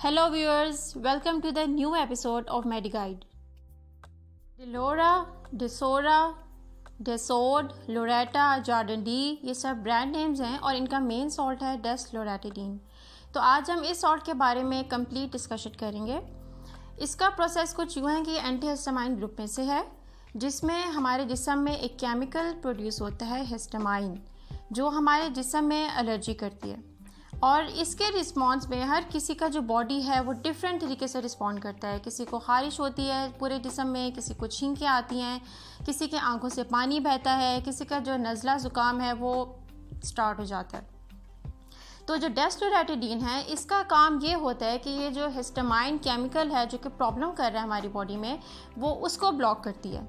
Hello viewers, welcome to the new episode of MediGuide. Delora, Desora, Desod, Loretta, Jordan D ये सब brand names हैं और इनका main salt है डेस्लोरेटिडीन। तो आज हम इस सॉल्ट के बारे में कंप्लीट डिस्कशन करेंगे। इसका प्रोसेस कुछ यूँ है कि एंटीहिस्टामाइन ग्रुप में से है, जिसमें हमारे जिस्म में एक केमिकल प्रोड्यूस होता है हिस्टामाइन, जो हमारे जिस्म में एलर्जी करती है। और इसके रिस्पॉन्स में हर किसी का जो बॉडी है वो डिफरेंट तरीके से रिस्पॉन्ड करता है। किसी को ख़ारिश होती है पूरे जिस्म में, किसी को छींकें आती हैं, किसी के आंखों से पानी बहता है, किसी का जो नज़ला ज़ुकाम है वो स्टार्ट हो जाता है। तो जो डेस्लोरेटिडीन है, इसका काम ये होता है कि ये जो हिस्टामाइन केमिकल है जो कि प्रॉब्लम कर रहा है हमारी बॉडी में, वो उसको ब्लॉक करती है,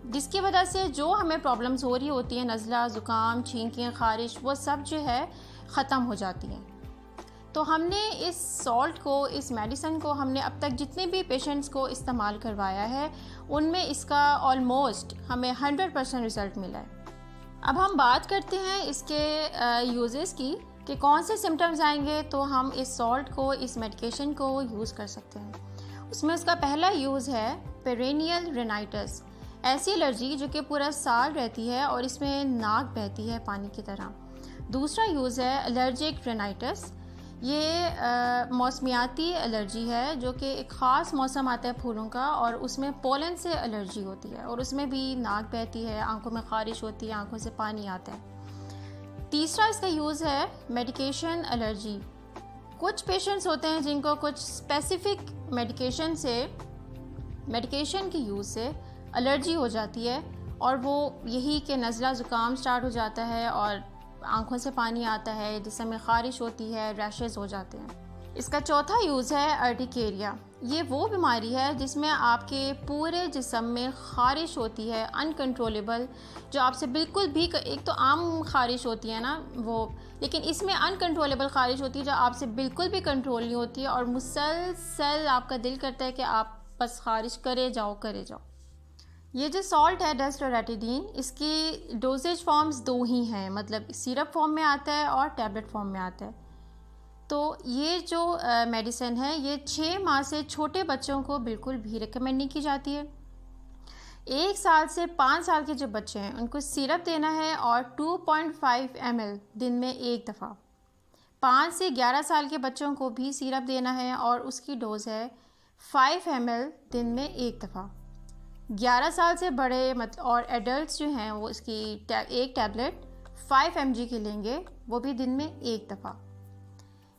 जिसकी वजह से जो हमें प्रॉब्लम्स हो रही होती हैं, नज़ला ज़ुकाम, छींकें, ख़ारिश, वो सब जो है ख़त्म हो जाती हैं। तो हमने इस सॉल्ट को, इस मेडिसिन को हमने अब तक जितने भी पेशेंट्स को इस्तेमाल करवाया है उनमें इसका ऑलमोस्ट हमें 100% रिज़ल्ट मिला है। अब हम बात करते हैं इसके यूजेस की कि कौन से सिम्टम्स आएंगे तो हम इस सॉल्ट को, इस मेडिकेशन को यूज़ कर सकते हैं। उसमें उसका पहला यूज़ है पेरेनियल रेनाइटिस, ऐसी एलर्जी जो कि पूरा साल रहती है और इसमें नाक बहती है पानी की तरह। दूसरा यूज़ है एलर्जिक रेनाइटिस, ये मौसमियाती एलर्जी है जो कि एक ख़ास मौसम आता है फूलों का और उसमें पोलन से एलर्जी होती है और उसमें भी नाक बहती है, आंखों में ख़ारिश होती है, आंखों से पानी आता है। तीसरा इसका यूज़ है मेडिकेशन एलर्जी। कुछ पेशेंट्स होते हैं जिनको कुछ स्पेसिफिक मेडिकेशन के यूज़ से एलर्जी हो जाती है और वो यही कि नज़ला ज़ुकाम स्टार्ट हो जाता है और आंखों से पानी आता है, जिसमें में ख़ारिश होती है, रैशेज़ हो जाते हैं। इसका चौथा यूज़ है अर्टिकेरिया। ये वो बीमारी है जिसमें आपके पूरे जिस्म में ख़ारिश होती है अनकंट्रोलेबल, जो आपसे बिल्कुल भी, एक तो आम ख़ारिश होती है ना वो, लेकिन इसमें अनकंट्रोलेबल ख़ारिश होती है जो आपसे बिल्कुल भी कंट्रोल नहीं होती है और मुसलसल आपका दिल करता है कि आप बस ख़ारिश करे जाओ। ये जो सॉल्ट है डेस्लोरेटिडीन, इसकी डोजेज फॉर्म्स दो ही हैं, मतलब सिरप फॉर्म में आता है और टैबलेट फॉर्म में आता है। तो ये जो मेडिसिन है ये 6 माह से छोटे बच्चों को बिल्कुल भी रिकमेंड नहीं की जाती है। 1 साल से 5 साल के जो बच्चे हैं उनको सिरप देना है और 2.5 ml दिन में एक दफ़ा। 5 से 11 साल के बच्चों को भी सिरप देना है और उसकी डोज़ है 5 ml दिन में एक दफ़ा। 11 साल से बड़े मतलब और एडल्ट्स जो हैं वो इसकी एक टैबलेट 5 mg की लेंगे, वो भी दिन में एक दफ़ा।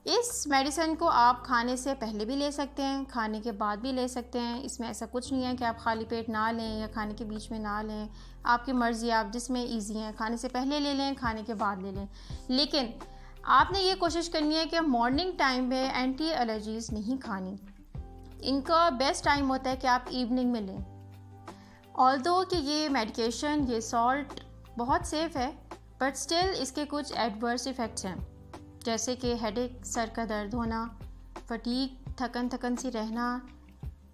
इस मेडिसिन को आप खाने से पहले भी ले सकते हैं, खाने के बाद भी ले सकते हैं। इसमें ऐसा कुछ नहीं है कि आप खाली पेट ना लें या खाने के बीच में ना लें, आपकी मर्ज़ी, आप जिसमें ईजी हैं, खाने से पहले ले लें, खाने के बाद ले लें। लेकिन आपने ये कोशिश करनी है कि मॉर्निंग टाइम में एंटी एलर्जीज़ नहीं खानी। इनका बेस्ट टाइम होता है कि आप इवनिंग में लें। ऑल्दो कि ये मेडिकेशन, ये सॉल्ट बहुत सेफ़ है, बट स्टिल इसके कुछ एडवर्स इफ़ेक्ट्स हैं, जैसे कि हेडेक, सर का दर्द होना, फटीग, थकन सी रहना,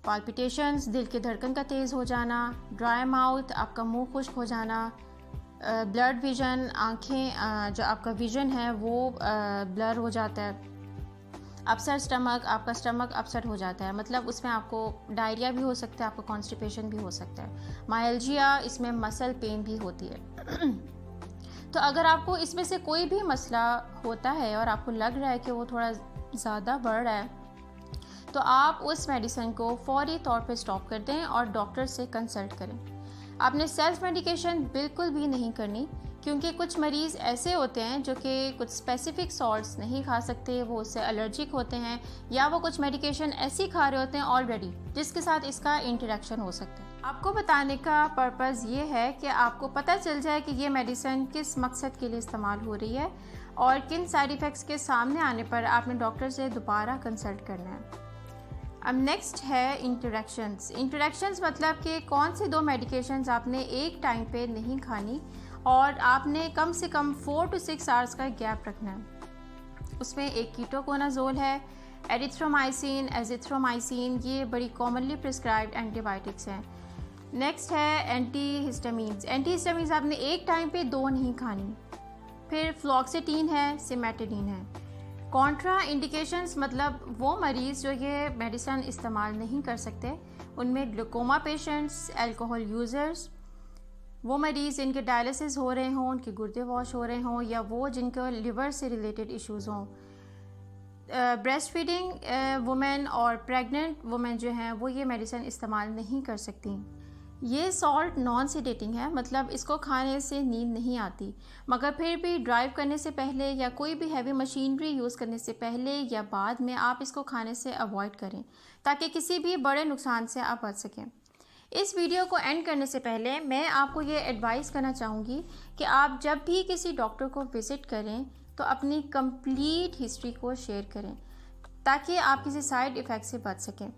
पाल्पिटेशंस, दिल की धड़कन का तेज़ हो जाना, ड्राई माउथ, आपका मुंह खुश्क हो जाना, ब्लड विजन, आँखें, जो आपका विजन है वो ब्लर हो जाता है, अपसेट स्टमक, आपका स्टमक अपसेट हो जाता है, मतलब उसमें आपको डायरिया भी हो सकता है, आपको कॉन्स्टिपेशन भी हो सकता है, माइल्जिया, इसमें मसल पेन भी होती है। तो अगर आपको इसमें से कोई भी मसला होता है और आपको लग रहा है कि वो थोड़ा ज़्यादा बढ़ रहा है, तो आप उस मेडिसिन को फौरी तौर पे स्टॉप कर दें और डॉक्टर से कंसल्ट करें। आपने सेल्फ मेडिकेशन बिल्कुल भी नहीं करनी, क्योंकि कुछ मरीज़ ऐसे होते हैं जो कि कुछ स्पेसिफिक सॉल्ट्स नहीं खा सकते, वो उससे एलर्जिक होते हैं, या वो कुछ मेडिकेशन ऐसी खा रहे होते हैं ऑलरेडी जिसके साथ इसका इंटरेक्शन हो सकता है। आपको बताने का पर्पज़ ये है कि आपको पता चल जाए कि ये मेडिसिन किस मकसद के लिए इस्तेमाल हो रही है और किन साइड इफ़ेक्ट्स के सामने आने पर आपने डॉक्टर से दोबारा कंसल्ट करना है। अब नेक्स्ट है इंटरेक्शंस मतलब कि कौन से 2 मेडिकेशंस आपने एक टाइम पे नहीं खानी और आपने कम से कम 4 to 6 आवर्स का गैप रखना है। उसमें एक कीटोकोनाजोल है, एरिथ्रोमाइसिन, एजिथ्रोमाइसिन, ये बड़ी कॉमनली प्रिस्क्राइब्ड एंटीबायोटिक्स हैं। नेक्स्ट है एंटीहिस्टामिन्स आपने एक टाइम पे 2 नहीं खानी। फिर फ्लॉक्सिटीन है, सिमेटिडीन है। कॉन्ट्रा इंडिकेशंस मतलब वो मरीज़ जो ये मेडिसिन इस्तेमाल नहीं कर सकते, उनमें ग्लूकोमा पेशेंट्स, अल्कोहल यूज़र्स, वो मरीज़ जिनके डायलिसिस हो रहे हों, उनके गुर्दे वॉश हो रहे हों, या वो जिनके लिवर से रिलेटेड इश्यूज़ हों। ब्रेस्ट फीडिंग वुमेन और प्रेग्नेंट वुमेन जो हैं वो ये मेडिसिन इस्तेमाल नहीं कर सकती। ये सॉल्ट नॉन सेडेटिंग है, मतलब इसको खाने से नींद नहीं आती, मगर फिर भी ड्राइव करने से पहले या कोई भी हैवी मशीनरी यूज़ करने से पहले या बाद में आप इसको खाने से अवॉइड करें ताकि किसी भी बड़े नुकसान से आप बच सकें। इस वीडियो को एंड करने से पहले मैं आपको ये एडवाइस करना चाहूँगी कि आप जब भी किसी डॉक्टर को विज़िट करें तो अपनी कंप्लीट हिस्ट्री को शेयर करें ताकि आप किसी साइड इफ़ेक्ट से बच सकें।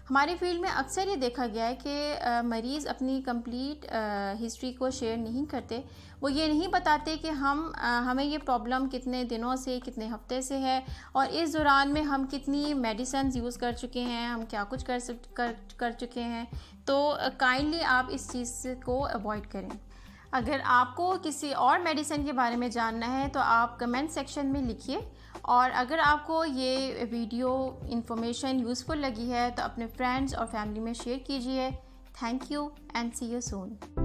हमारी फील्ड में अक्सर ये देखा गया है कि मरीज़ अपनी कंप्लीट हिस्ट्री को शेयर नहीं करते। वो ये नहीं बताते कि हमें ये प्रॉब्लम कितने दिनों से, कितने हफ्ते से है और इस दौरान में हम कितनी मेडिसिन यूज़ कर चुके हैं, हम क्या कुछ कर चुके हैं। तो काइंडली आप इस चीज़ को अवॉइड करें। अगर आपको किसी और मेडिसिन के बारे में जानना है तो आप कमेंट सेक्शन में लिखिए, और अगर आपको ये वीडियो इन्फॉर्मेशन यूज़फुल लगी है तो अपने फ्रेंड्स और फैमिली में शेयर कीजिए। Thank you and see you soon.